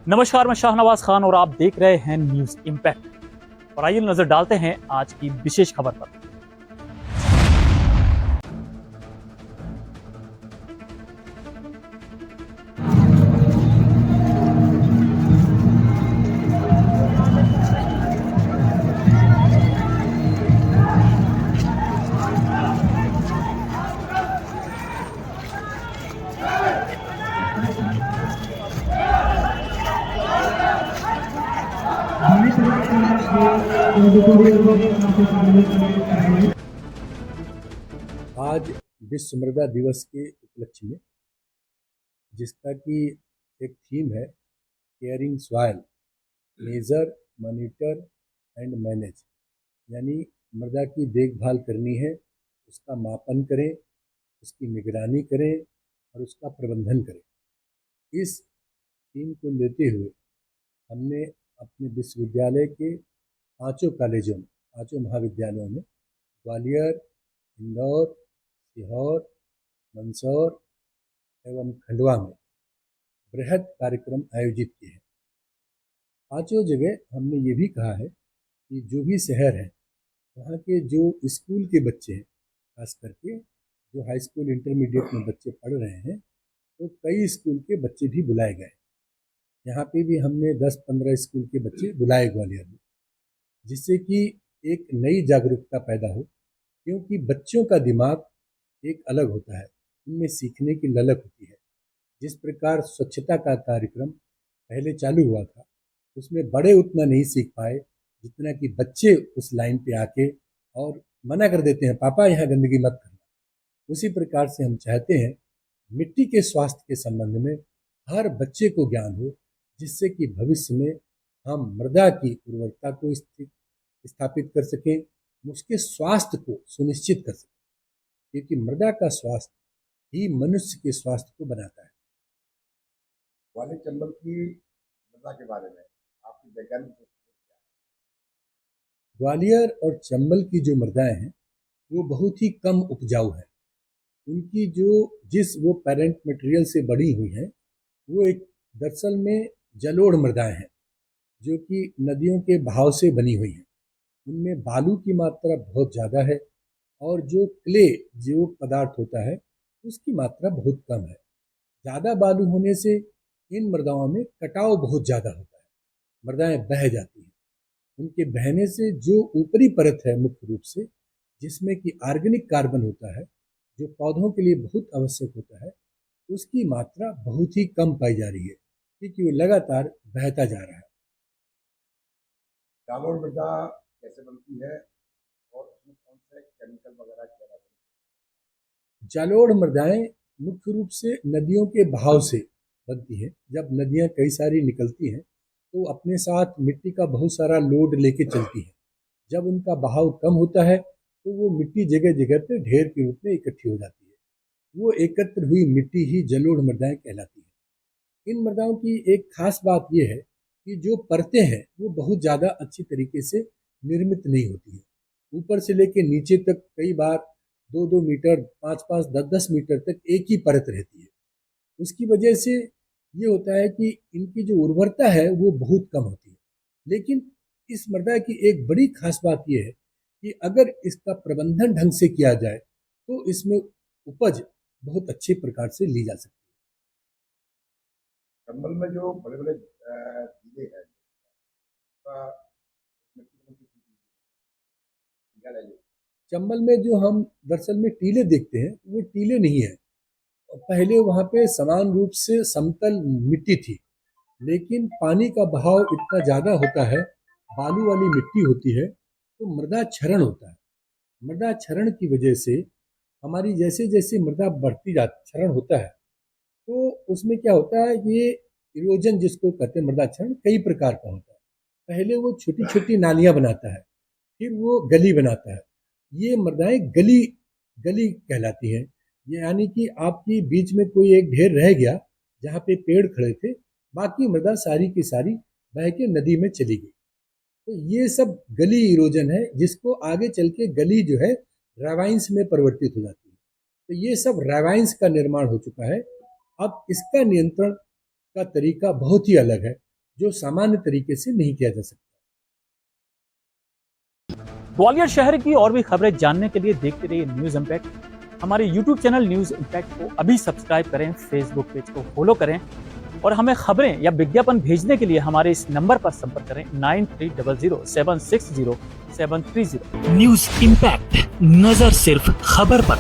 नमस्कार, मैं शाहनवाज खान और आप देख रहे हैं न्यूज इम्पैक्ट। और आइए नजर डालते हैं आज की विशेष खबर पर। आज विश्व मृदा दिवस के उपलक्ष्य में, जिसका कि एक थीम है caring soil, measure, monitor and manage, यानी मृदा की देखभाल करनी है, उसका मापन करें, उसकी निगरानी करें और उसका प्रबंधन करें। इस थीम को लेते हुए हमने अपने विश्वविद्यालय के पांचों कॉलेजों में, पांचों महाविद्यालयों में, ग्वालियर, इंदौर, सीहोर, मंदसौर एवं खंडवा में बृहद कार्यक्रम आयोजित किए हैं। पांचों जगह हमने ये भी कहा है कि जो भी शहर है, वहाँ के जो स्कूल के बच्चे हैं, खास करके जो हाई स्कूल इंटरमीडिएट में बच्चे पढ़ रहे हैं, तो कई स्कूल के बच्चे भी बुलाए गए। यहाँ पे भी हमने 10-15 स्कूल के बच्चे बुलाए ग्वालियर में, जिससे कि एक नई जागरूकता पैदा हो, क्योंकि बच्चों का दिमाग एक अलग होता है, उनमें सीखने की ललक होती है। जिस प्रकार स्वच्छता का कार्यक्रम पहले चालू हुआ था, उसमें बड़े उतना नहीं सीख पाए जितना कि बच्चे उस लाइन पे आके और मना कर देते हैं, पापा यहाँ गंदगी मत करना। उसी प्रकार से हम चाहते हैं मिट्टी के स्वास्थ्य के संबंध में हर बच्चे को ज्ञान हो, जिससे कि भविष्य में हम मृदा की उर्वरता को स्थापित कर सकें, उसके स्वास्थ्य को सुनिश्चित कर सकें, क्योंकि मृदा का स्वास्थ्य ही मनुष्य के स्वास्थ्य को बनाता है। ग्वालियर चंबल की मृदा के बारे में आपकी वैज्ञानिक दृष्टिकोण क्या है? ग्वालियर और चंबल की जो मृदाएं हैं, वो बहुत ही कम उपजाऊ है। उनकी जिस वो पेरेंट मटेरियल से बड़ी हुई हैं, वो एक दरअसल में जलोढ़ मृदाएं हैं, जो कि नदियों के बहाव से बनी हुई हैं। उनमें बालू की मात्रा बहुत ज़्यादा है और जो क्ले जो पदार्थ होता है, उसकी मात्रा बहुत कम है। ज़्यादा बालू होने से इन मृदाओं में कटाव बहुत ज़्यादा होता है, मृदाएं बह जाती हैं। उनके बहने से जो ऊपरी परत है मुख्य रूप से, जिसमें कि ऑर्गेनिक कार्बन होता है, जो पौधों के लिए बहुत आवश्यक होता है, उसकी मात्रा बहुत ही कम पाई जा रही है, क्योंकि वो लगातार बहता जा रहा है। जालोर मृदा कैसे बनती है और उसमें कौन से केमिकल वगैरह किया जाता है? जालोढ़ मृदाएं मुख्य रूप से नदियों के बहाव से बनती है। जब नदियां कई सारी निकलती हैं, तो अपने साथ मिट्टी का बहुत सारा लोड लेके चलती है। जब उनका बहाव कम होता है, तो वो मिट्टी जगह जगह पे ढेर के रूप में इकट्ठी हो जाती है। वो एकत्र हुई मिट्टी ही जलोढ़ मृदाएं कहलाती है। इन मृदाओं की एक खास बात यह है कि जो परतें हैं, वो बहुत ज़्यादा अच्छी तरीके से निर्मित नहीं होती है। ऊपर से लेके नीचे तक कई बार 2-2 मीटर, 5-5, 10-10 मीटर तक एक ही परत रहती है। उसकी वजह से ये होता है कि इनकी जो उर्वरता है वो बहुत कम होती है। लेकिन इस मृदा की एक बड़ी खास बात यह है कि अगर इसका प्रबंधन ढंग से किया जाए, तो इसमें उपज बहुत अच्छे प्रकार से ली जा सकती चंबल में जो बड़े बड़े टीले हैं, उसका उसमें कितनी किस्म की टीला है? है। चंबल में जो हम दरअसल में टीले देखते हैं, वो टीले नहीं है। पहले वहाँ पे समान रूप से समतल मिट्टी थी, लेकिन पानी का बहाव इतना ज़्यादा होता है, बालू वाली मिट्टी होती है, तो मृदा क्षरण होता है। मृदा क्षरण की वजह से हमारी जैसे जैसे मृदा बढ़ती जाती, क्षरण होता है, तो उसमें क्या होता है, ये इरोजन जिसको कहते हैं, मृदा क्षरण कई प्रकार का होता है। पहले वो छोटी छोटी नालियां बनाता है, फिर वो गली बनाता है। ये मृदाएं गली गली कहलाती हैं। ये यानी कि आपकी बीच में कोई एक ढेर रह गया जहाँ पे पेड़ खड़े थे, बाकी मृदा सारी की सारी बह के नदी में चली गई। तो ये सब गली इरोजन है, जिसको आगे चल के गली जो है रेवाइंस में परिवर्तित हो जाती है। तो ये सब रेवाइंस का निर्माण हो चुका है। अब इसका नियंत्रण का तरीका बहुत ही अलग है। जो सामान्य तरीके से नहीं किया जा सकता। ग्वालियर शहर की और भी खबरें जानने के लिए देखते रहिए न्यूज इम्पैक्ट। हमारे यूट्यूब चैनल न्यूज इम्पैक्ट को अभी सब्सक्राइब करें, फेसबुक पेज को फॉलो करें और हमें खबरें या विज्ञापन भेजने के लिए हमारे इस नंबर पर संपर्क करें 9300760730। न्यूज इम्पैक्ट, नजर सिर्फ खबर पर।